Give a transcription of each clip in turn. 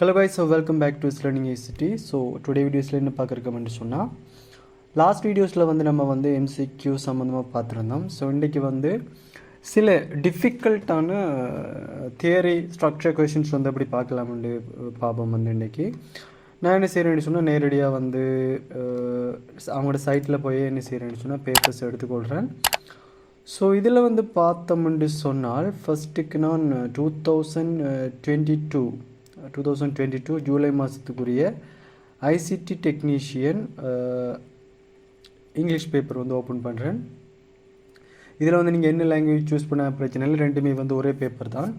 Hello guys, so welcome back to Learning ICT. So today videosல என்ன பார்க்கறோம்னு சொன்னா last வீடியோஸ்ல நம்ம MCQ சம்பந்தமா பார்த்திருந்தோம். ஸோ இன்றைக்கு சில டிஃபிகல்ட்டான தியரி ஸ்ட்ரக்சர் கொஸ்டின்ஸ் அப்படி பார்க்கலாம்னு பாப்போம் இன்றைக்கி. நான் என்ன செய்கிறேன்னு சொன்னால் நேரடியாக அவங்களோட சைட்டில் போய் என்ன செய்கிறேன்னு சொன்னால் பேப்பர்ஸ் எடுத்துக்கொள்கிறேன். ஸோ இதில் பார்த்தோம்னு சொன்னால் ஃபஸ்ட்டுக்கு நான் 2022 ஜூலை மாதத்துக்குரிய ICT technician English paper open பண்ணுறேன். இதில் நீங்கள் என்ன லாங்குவேஜ் சூஸ் பண்ண பிரச்சனை இல்லை, ரெண்டுமே ஒரே பேப்பர் தான்.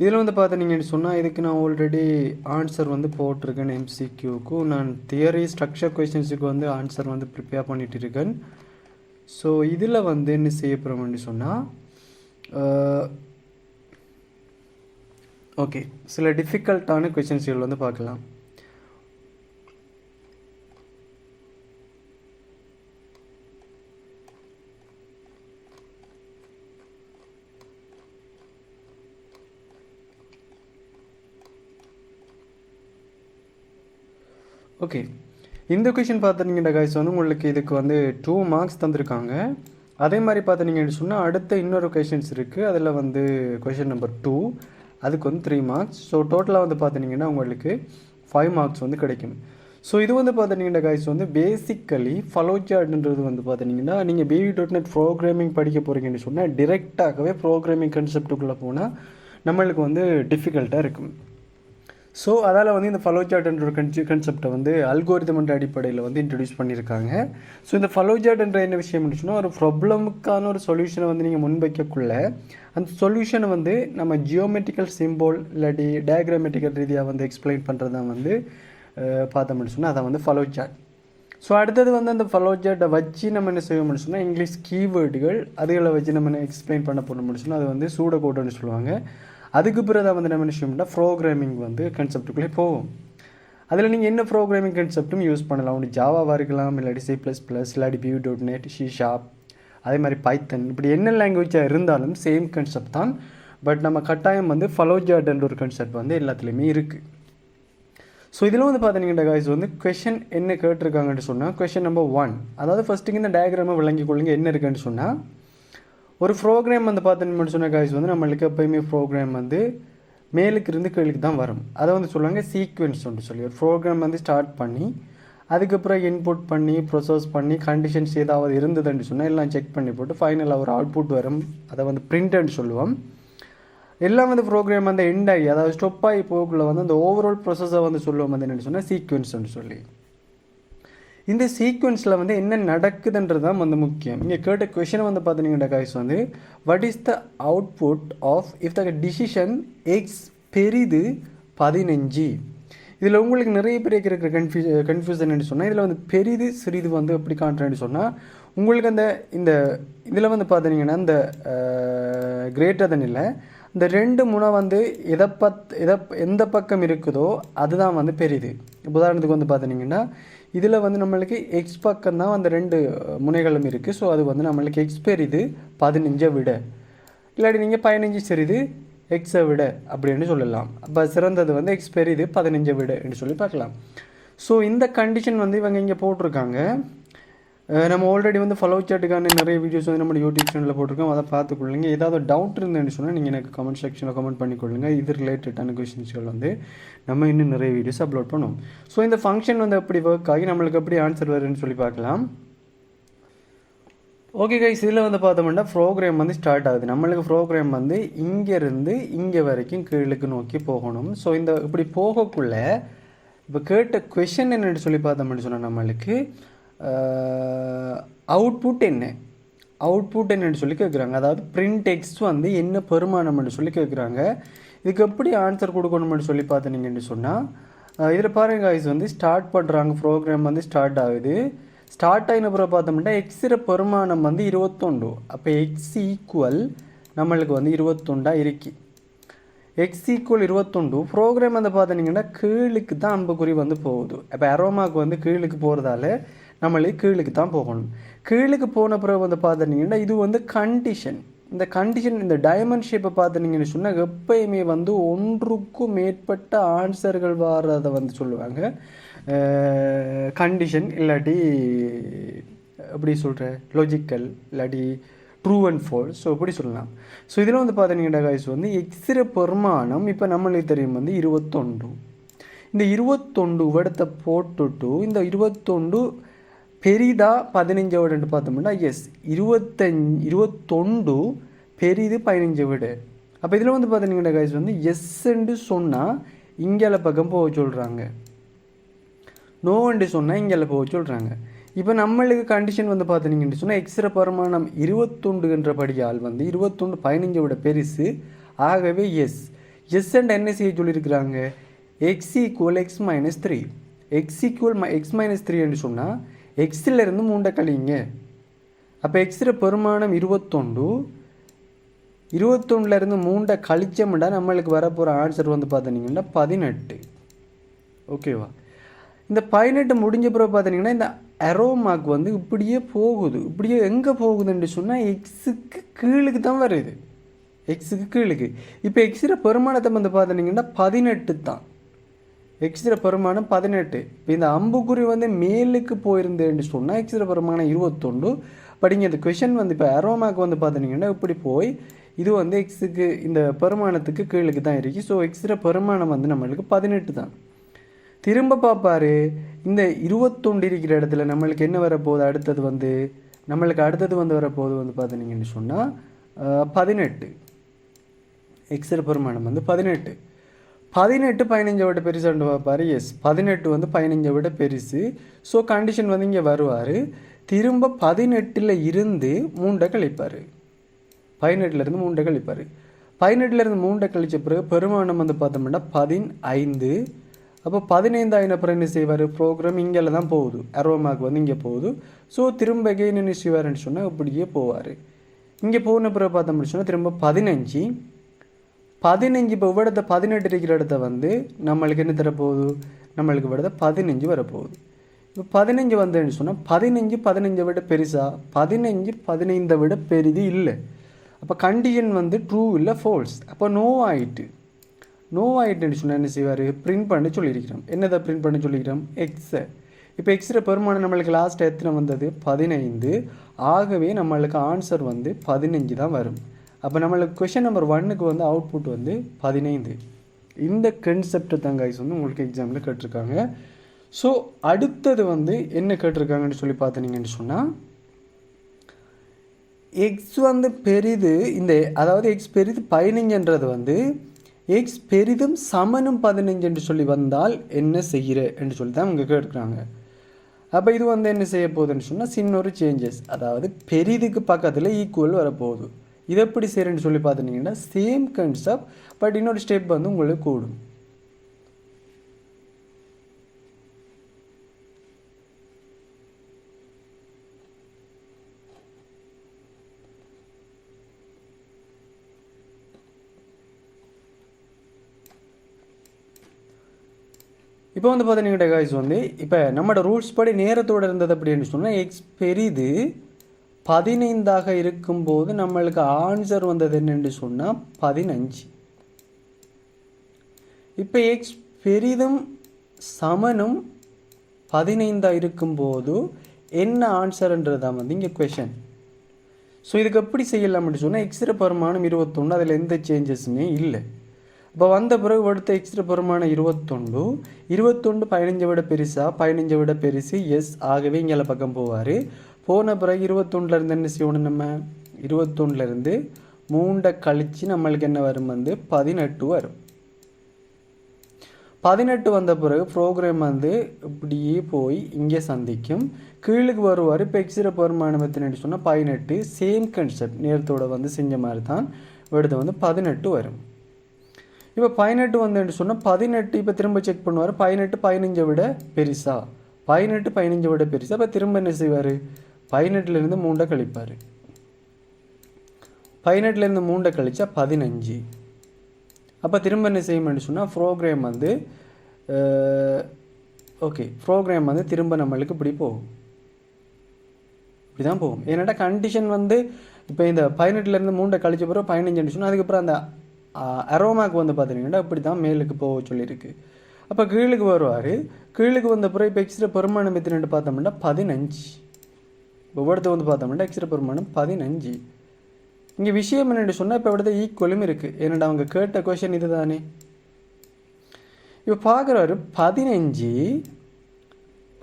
இதில் பார்த்தீங்கன்னு சொன்னால் இதுக்கு நான் ஆல்ரெடி ஆன்சர் போட்டிருக்கேன். MCQக்கு நான் தியரி ஸ்ட்ரக்சர் கொஸ்டின்ஸுக்கு ஆன்சர் ப்ரிப்பேர் பண்ணிகிட்டு இருக்கேன். ஸோ இதில் என்ன செய்ய போகிறோம்னு சொன்னால் ஓகே, சில டிஃபிகல்ட்டான கொஸ்டின்ஸ்கள் பார்க்கலாம். ஓகே, இந்த கொஷின் பார்த்துட்டீங்கன்னா கைஸ் உங்களுக்கு இதுக்கு 2 மார்க்ஸ் தந்திருக்காங்க. அதே மாதிரி பார்த்தீங்கன்னு சொன்னால் அடுத்த இன்னொரு கொஷின்ஸ் இருக்குது. அதில் கொஷின் நம்பர் 2 அதுக்கு 3 மார்க்ஸ். ஸோ டோட்டலாக பார்த்தீங்கன்னா உங்களுக்கு 5 மார்க்ஸ் கிடைக்கும். ஸோ இது பார்த்தீங்கன்னா கைஸ் பேசிக்கலி ஃப்ளோசார்ட்ன்றது பார்த்தீங்கன்னா நீங்கள் BV.net ப்ரோக்ராமிங் படிக்க போகிறீங்கன்னு சொன்னால் டிரெக்டாகவே ப்ரோக்ராமிங் கன்செப்டுக்குள்ளே போனால் நம்மளுக்கு டிஃபிகல்ட்டாக இருக்கும். ஸோ அதால் இந்த ஃப்ளோசார்ட்ன்ற ஒரு கன்செப்டை அல்கோரிதம் என்ற அடிப்படையில் இன்ட்ரடியூஸ் பண்ணியிருக்காங்க. ஸோ இந்த ஃப்ளோசார்ட்ன்ற என்ன விஷயம் சொன்னால் ஒரு ப்ராப்ளமுக்கான ஒரு சொல்யூஷனை நீங்கள் முன்வைக்கக்குள்ள அந்த சொல்யூஷனை நம்ம ஜியோமெட்ரிக்கல் சிம்போல் இல்லாட்டி டயக்ராமேட்டிக்கல் ரீதியாக எக்ஸ்பிளைன் பண்ணுறது தான் பார்த்தோம்னு சொன்னால் அதை ஃப்ளோசார்ட். ஸோ அடுத்தது அந்த ஃப்ளோசார்ட்டை வச்சு நம்ம என்ன செய்வோம்னு சொன்னால் இங்கிலீஷ் கீவேர்டுகள் அதுகளை வச்சு நம்ம எக்ஸ்பிளைன் பண்ண போனோம்னு சொன்னால் அது சூட கோடுன்னு சொல்லுவாங்க. அதுக்கு பிறகு நம்ம என்ன விஷயம்னா ப்ரோக்ராமிங் கன்செப்டுக்குள்ளே போகும். அதில் நீங்கள் என்ன ப்ரோக்ராமிங் கன்செப்டும் யூஸ் பண்ணலாம். ஒன்று ஜாவாவாக இருக்கலாம், இல்லாட்டி C++, இல்லாட்டி BV.net, C#, அதே மாதிரி பைத்தன், இப்படி என்ன லாங்குவேஜாக இருந்தாலும் சேம் கன்செப்ட் தான். பட் நம்ம கட்டாயம் ஃப்ளோசார்ட்ன்ற ஒரு கன்செப்ட் எல்லாத்துலேயுமே இருக்குது. ஸோ இதில் பார்த்தீங்கன்னா கைஸ் கொஷின் என்ன கேட்டிருக்காங்கன்னு சொன்னால் கொஷின் நம்பர் 1, அதாவது ஃபஸ்ட்டுக்கு இந்த டயக்ராமை விளங்கி கொள்ளுங்க. என்ன இருக்குன்னு சொன்னால் ஒரு ப்ரோக்ராம் பார்த்தீங்கன்னு சொன்ன கைஸ் நம்மளுக்கு எப்போயுமே ப்ரோக்ராம் மேலுக்கு இருந்து கீழுக்கு தான் வரும். அதை சொல்லுவாங்க சீக்வென்ஸ் சொல்லி ஒரு ப்ரோக்ராம் ஸ்டார்ட் பண்ணி அதுக்கப்புறம் இன்புட் பண்ணி ப்ரொசஸ் பண்ணி கண்டிஷன்ஸ் ஏதாவது இருந்ததுன்னு சொன்னால் எல்லாம் செக் பண்ணி போட்டு ஃபைனலாக ஒரு அவுட்புட் வரும். அதை பிரிண்ட்னு சொல்லுவோம். எல்லாம் ப்ரோக்ராம் எண்ட் ஆகி அதாவது ஸ்டொப் ஆகி போக்குள்ள அந்த ஓவரால் ப்ரொசஸை சொல்லுவோம் என்னென்னு சொன்னால் சீக்வென்ஸ்னு சொல்லி. இந்த சீக்வென்ஸில் என்ன நடக்குதுன்றது தான் முக்கியம். இங்கே கேட்ட கொஷினை பார்த்தீங்கன்னா guys what is the output of if the decision x பெரிது 15. இதில் உங்களுக்கு நிறைய பேர் இருக்கிற கன்ஃபியூஷன் சொன்னால் இதில் பெரிது சிறிது எப்படி காட்டுறேன்னு சொன்னால் உங்களுக்கு இந்த இதில் பார்த்தீங்கன்னா இந்த கிரேட்டர் தென் இல்லை, இந்த 2 முனை எந்த பக்கம் இருக்குதோ அதுதான் பெரிது. உதாரணத்துக்கு பார்த்தீங்கன்னா இதில் நம்மளுக்கு எக்ஸ் பக்கம் தான் 2 முனைகளும் இருக்குது. ஸோ அது நம்மளுக்கு எக்ஸ் பெரிது 15 விட, இல்லாட்டி நீங்கள் 15 சிறிது எக்ஸை விட அப்படின்னு சொல்லலாம். அப்போ சிறந்தது எக்ஸ் பெரிது 15 விட என்று சொல்லி பார்க்கலாம். ஸோ இந்த கண்டிஷன் இவங்க இங்கே போட்டிருக்காங்க. நம்ம ஆல்ரெடி ஃப்ளோசார்ட்டுக்கான நிறைய வீடியோஸ் நம்ம யூடியூப் சேனலில் போட்டிருக்கோம். அதை பார்த்துக்கொள்ளுங்க. ஏதாவது டவுட் இருந்ததுன்னு சொன்னால் நீங்கள் எனக்கு கமெண்ட் செக்ஷனில் கமெண்ட் பண்ணிக்கொள்ளுங்க. இது ரிலேட்டடான கொஸ்டின்ஸ்கள் நம்ம இன்னும் நிறைய வீடியோஸ் அப்லோட் பண்ணுவோம். ஸோ இந்த ஃபங்க்ஷன் எப்படி ஒர்க் ஆகி நம்மளுக்கு எப்படி ஆன்சர் வருதுன்னு சொல்லி பார்க்கலாம். ஓகே கைஸ், இதில் பார்த்தோம்னா ப்ரோக்ராம் ஸ்டார்ட் ஆகுது. நம்மளுக்கு ப்ரோக்ராம் இங்கேருந்து இங்கே வரைக்கும் கீழுக்கு நோக்கி போகணும். ஸோ இந்த இப்படி போகக்குள்ள இப்போ கேட்ட கொஷின் என்னென்னு சொல்லி பார்த்தோம்னு சொன்னால் நம்மளுக்கு அவுட்புட் என்னன்னு சொல்லி கேட்குறாங்க. அதாவது பிரிண்ட் டெக்ஸ்ட் என்ன பெருமானம்னு சொல்லி கேட்குறாங்க. இதுக்கு எப்படி ஆன்சர் கொடுக்கணும்னு சொல்லி பார்த்தீங்கன்னு சொன்னால் இதில் பாருங்க கைஸ் ஸ்டார்ட் பண்ணுறாங்க. ப்ரோக்ராம் ஸ்டார்ட் ஆகுது. ஸ்டார்ட் ஆகின பிறகு பார்த்தோம்னா எக்ஸிற பெருமானம் 21. அப்போ எக்ஸ் ஈக்குவல் நம்மளுக்கு 21 இருக்கு. X equal 21. ப்ரோக்ராம் பார்த்தீங்கன்னா கீழுக்கு தான் அம்புக்குறி போகுது. அப்போ அரோமாவுக்கு கீழுக்கு போகிறதால நம்மளுக்கு கீழுக்கு தான் போகணும். கீழுக்கு போன பிறகு பார்த்தீங்கன்னா இது கண்டிஷன். இந்த கண்டிஷன் இந்த டைமண்ட் ஷேப்பை பார்த்துனீங்கன்னு சொன்னால் எப்பயுமே வந்து ஒன்றுக்கும் மேற்பட்ட ஆன்சர்கள் வர்றதை வந்து சொல்லுவாங்க கண்டிஷன் இல்லாட்டி எப்படி சொல்கிற லாஜிக்கல் இல்லாட்டி ட்ரூ அண்ட் ஃபால்ஸ். ஸோ இப்படி சொல்லலாம். ஸோ இதில் வந்து பார்த்தீங்கன்னா காய்ஸ் வந்து எக்ஸிர பெருமானம் இப்போ நம்மளுக்கு தெரியும் வந்து 21. இந்த 21 விடத்தை போட்டுட்டு இந்த 21 பெரிதா 15 விடன்னு பார்த்தோம்னா எஸ் 21 பெரிது 15 விட. அப்போ இதில் வந்து பார்த்தீங்கன்னா காய்ஸ் வந்து எஸ்ன்னு சொன்னால் இங்கே பக்கம் போக சொல்கிறாங்க, நோன்னு சொன்னால் இங்கே போக சொல்கிறாங்க. இப்போ நம்மளுக்கு கண்டிஷன் வந்து பார்த்தீங்கன்னு சொன்னால் எக்ஸிர பெருமானம் 21 வந்து 21 15 விட பெருசு. ஆகவே எஸ் அண்ட் என்ன செய்ய சொல்லியிருக்கிறாங்க, X equal X minus 3. X equal X minus 3 சொன்னால் எக்ஸிலிருந்து 3 கழிங்க. அப்போ எக்ஸிர பெருமானம் 21 3 கழிச்சோம்னா நம்மளுக்கு வரப்போகிற ஆன்சர் வந்து பார்த்தீங்கன்னா 18. ஓகேவா? இந்த 18 முடிஞ்ச பிறகு பார்த்தீங்கன்னா இந்த அரோ மார்க் வந்து இப்படியே போகுது. இப்படியே எங்கே போகுதுன்னு சொன்னால் எக்ஸுக்கு கீழுக்கு தான் வருது, எக்ஸுக்கு கீழுக்கு. இப்போ எக்ஸிர பெருமானத்தை வந்து பார்த்தீங்கன்னா 18 தான். எக்ஸிர பெருமானம் 18. இப்போ இந்த அம்புக்குறி வந்து மேலுக்கு போயிருந்தேன்னு சொன்னால் எக்ஸிர பெருமானம் 21. பட் இங்கே இந்த கொஷன் வந்து இப்போ அரோ மார்க் வந்து பார்த்தீங்கன்னா இப்படி போய் இது வந்து எக்ஸுக்கு இந்த பெருமானத்துக்கு கீழுக்கு தான் இருக்குது. ஸோ எக்ஸிர பெருமானம் வந்து நம்மளுக்கு 18 தான். திரும்ப பார்ப்பாரு இந்த 21 இருக்கிற இடத்துல நம்மளுக்கு என்ன வரப்போகுது, அடுத்தது வந்து வரப்போகுது வந்து பார்த்தீங்கன்னு சொன்னால் 18. எக்ஸிர பெருமானம் வந்து 18. 15 விட பெருசான்னு பார்ப்பாரு. எஸ் 18 வந்து 15 விட பெருசு. ஸோ கண்டிஷன் வந்து இங்கே வருவார். திரும்ப 18 இருந்து 3 கழிப்பார். 18 இருந்து 3 கழிப்பார். 18 இருந்து 3 கழிச்ச பிறகு பெருமானம் வந்து பார்த்தோம்னா 15. அப்போ 15 ஆயின அப்புறம் என்ன செய்வார், ப்ரோக்ராம் இங்கே தான் போகுது, அரோ மார்க் வந்து இங்கே போகுது. ஸோ திரும்ப எகைன் என்ன செய்வார்னு சொன்னால் இப்படியே போவார். இங்கே போன பிறகு பார்த்தோம்னு சொன்னால் திரும்ப 15 இப்போ விடத்தை 18 இருக்கிற இடத்த வந்து நம்மளுக்கு என்ன தரப்போகுது, நம்மளுக்கு விடத்தை 15 வரப்போகுது. இப்போ 15 வந்தேன்னு சொன்னால் 15 விட பெருசா, 15 விட பெரிது இல்லை. அப்போ கண்டிஷன் வந்து ட்ரூ இல்லை ஃபால்ஸ். அப்போ நோ ஆகிட்டுன்னு சொன்னால் என்ன செய்வார், பிரிண்ட் பண்ண சொல்லியிருக்கிறோம். என்னதை பிரிண்ட் பண்ண சொல்லிக்கிறோம், எக்ஸை. இப்போ எக்ஸில் பெருமானம் நம்மளுக்கு லாஸ்ட் எத்தனை வந்தது, 15. ஆகவே நம்மளுக்கு ஆன்சர் வந்து 15 தான் வரும். அப்போ நம்மளுக்கு கொஷின் நம்பர் 1க்கு வந்து அவுட்புட் வந்து 15. இந்த கன்செப்டை தான் கைஸ் வந்து உங்களுக்கு எக்ஸாமில் கேட்டிருக்காங்க. ஸோ அடுத்தது வந்து என்ன கேட்டிருக்காங்கன்னு சொல்லி பார்த்தீங்கன்னு சொன்னால் எக்ஸ் வந்து பெரிது அதாவது எக்ஸ் பெரிது 15ன்றது வந்து எக்ஸ் பெரிதும் சமனும் 15 என்று சொல்லி வந்தால் என்ன செய்கிற என்று சொல்லி தான் அவங்க கேட்குறாங்க. அப்போ இது வந்து என்ன செய்ய போகுதுன்னு சொன்னால் சின்ன ஒரு சேஞ்சஸ், அதாவது பெரிதுக்கு பக்கத்தில் ஈக்குவல் வரப்போகுது. இதை எப்படி செய்கிறேன்னு சொல்லி பார்த்துட்டிங்கன்னா சேம் கன்செப்ட், பட் இன்னொரு ஸ்டெப் வந்து உங்களுக்கு கூடும். இப்போ வந்து பார்த்தீங்கன்னா காய்ஸ் வந்து இப்போ நம்மளோட ரூல்ஸ் படி நேரத்தோடு இருந்தது அப்படின்னு சொன்னால் எக்ஸ் பெரிது 15 இருக்கும்போது நம்மளுக்கு ஆன்சர் வந்தது என்னென்னு சொன்னால் 15. இப்போ எக்ஸ் பெரிதும் சமனும் 15 இருக்கும்போது என்ன ஆன்சர்ன்றதான் வந்து இங்கே கொஷன். ஸோ இதுக்கு எப்படி செய்யலாம் அப்படின்னு சொன்னால் எக்ஸிர பெருமானம் 21, அதில் எந்த சேஞ்சஸுமே இல்லை. இப்போ வந்த பிறகு அடுத்த எக்ஸிர பெருமானம் 21 15 விட பெருசா, 15 விட பெருசு, எஸ். ஆகவே இங்கே பக்கம் போவார். போன பிறகு 21 என்ன செய்யணும், நம்ம 21 3 கழித்து நம்மளுக்கு என்ன வரும் வந்து 18 வரும். 18 வந்த பிறகு ப்ரோக்ராம் வந்து இப்படியே போய் இங்கே சந்திக்கும், கீழுக்கு வருவார். இப்போ எக்ஸிர பெருமானம் எத்தனை சொன்னால் 18. சேம் கன்செப்ட் நேரத்தோடு வந்து செஞ்ச மாதிரி தான் எடுத்து வந்து 18 வரும். இப்போ 18 வந்துன்னு சொன்னால் 18 இப்போ திரும்ப செக் பண்ணுவார். 18 15 விட பெருசா, 15 விட பெருசா. அப்போ திரும்ப என்ன செய்வார், 18 3 கழிப்பார். 18 3 கழிச்சா 15. அப்போ திரும்ப என்ன செய்யணும்னு சொன்னால் ப்ரோக்ராம் வந்து ப்ரோக்ராம் வந்து திரும்ப நம்மளுக்கு இப்படி போகும், இப்படி இப்படி தான் போகும். ஏன்னாட்டா கண்டிஷன் வந்து இப்போ இந்த 18லேருந்து 3 கழிச்ச பிறகு 15 சொன்னால் அதுக்கப்புறம் அந்த அரோமாக்கு வந்து பார்த்தீங்கன்னா இப்படி தான் மேலுக்கு போக சொல்லியிருக்கு. அப்போ கீழுக்கு வருவார். கீழுக்கு வந்த பிறகு இப்போ எக்ஸ்ட்ரா பெருமானம் எத்தனை பார்த்தோம்னா 15. ஒவ்வொருத்த வந்து பார்த்தோம்னா எக்ஸ்ட்ரா பெருமானம் 15. இங்கே விஷயம் என்னென்னு சொன்னால் இப்போ இவ்வளோ ஈக்குவலும் இருக்குது. ஏன்னாடா அவங்க கேட்ட கொஷன் இது தானே. இப்போ பார்க்குறாரு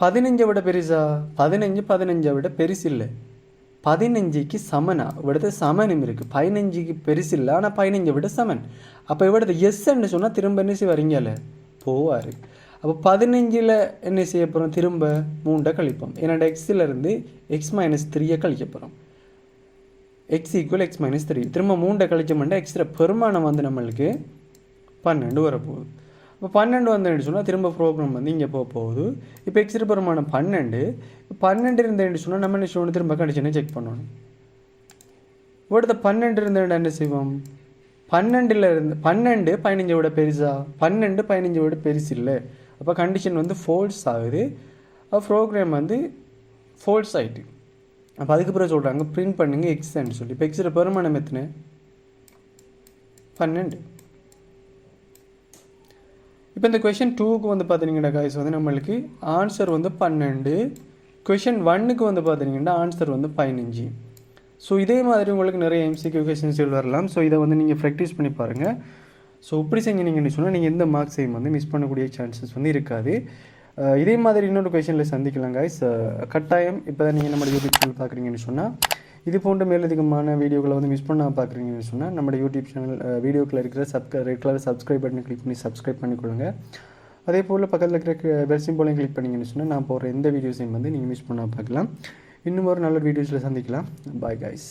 15 விட பெருசா? 15 விட பெருசு இல்லை. 15க்கு சமனா இவிடத்து சமனும் இருக்குது. 15க்கு பெருசு இல்லை, ஆனால் 15 விட சமன். அப்போ இவிடத்து எஸ்ன்னு சொன்னால் திரும்ப என்ன செய்வாருங்கல்ல போவார். அப்போ 15ல் என்ன செய்ய போகிறோம்? திரும்ப 3 கழிப்போம். என்னோட எக்ஸிலேருந்து x-3 கழிக்க போகிறோம். x = x-3. திரும்ப 3 கழிச்சோம்னா எக்ஸ்ட்ரா பெருமானம் வந்து நம்மளுக்கு 12 வரப்போகுது. இப்போ 12 வந்து சொன்னால் திரும்ப ப்ரோக்ராம் வந்து இங்கே போக போகுது. இப்போ எக்ஸ்ட்ரா பெருமானம் 12 இருந்தேன்னு சொன்னால் நம்ம என்ன செய்யணும்? திரும்ப கண்டிஷனை செக் பண்ணணும். இவிடத்த 12 இருந்தேன் என்ன செய்வோம்? 12 15 விட பெருசா? 12 15 விட பெருசு இல்லை. அப்போ கண்டிஷன் வந்து ஃபோல்ஸ் ஆகுது. அப்போ ப்ரோக்ராம் வந்து ஃபோல்ஸ் ஆகிட்டு. அப்போ அதுக்கு பிறகு சொல்கிறாங்க பிரிண்ட் பண்ணுங்க எக்ஸ்ன்னு சொல்லி. இப்போ எக்ஸ்ட்ரா பெருமானம் எத்தனை? 12. இப்போ இந்த கொஷின் 2க்கு வந்து பார்த்தீங்கன்னா காய்ஸ் வந்து நம்மளுக்கு ஆன்சர் வந்து 12. கொஷின் 1க்கு வந்து பார்த்தீங்கன்னா ஆன்சர் வந்து 15. ஸோ இதே மாதிரி உங்களுக்கு நிறைய MCQ கொஷின்ஸ்கள் வரலாம். ஸோ இதை வந்து நீங்கள் ப்ராக்டிஸ் பண்ணி பாருங்கள். ஸோ இப்படி செஞ்சீங்கன்னு சொன்னால் நீங்கள் எந்த மார்க்ஸையும் வந்து மிஸ் பண்ணக்கூடிய சான்சஸ் வந்து இருக்காது. இதே மாதிரி இன்னொரு கொஷனில் சந்திக்கலாம் காய்ஸ். கட்டாயம் இப்போ தான் நீங்கள் நம்ம யூடியூப் சேனல் பார்க்குறீங்கன்னு சொன்னால் இது போன்ற மேலதிகமான வீடியோக்களை வந்து மிஸ் பண்ணால் பார்க்குறீங்கன்னு சொன்னால் நம்ம யூடியூப் சேனல் வீடியோக்களில் இருக்கிற ரெட் கலர் சப்ஸ்கிரைப் பட்டனை கிளிக் பண்ணி சப்ஸ்கிரைப் பண்ணிக்கொள்ளுங்க. அதே போல் பக்கத்தில் இருக்கிற பெல் சிம்பளையும் கிளிக் பண்ணிங்கன்னு சொன்னால் நான் போடுற எந்த வீடியோஸையும் வந்து நீங்கள் மிஸ் பண்ணால் பார்க்கலாம். இன்னும் ஒரு நல்ல வீடியோஸில் சந்திக்கலாம். Bye guys.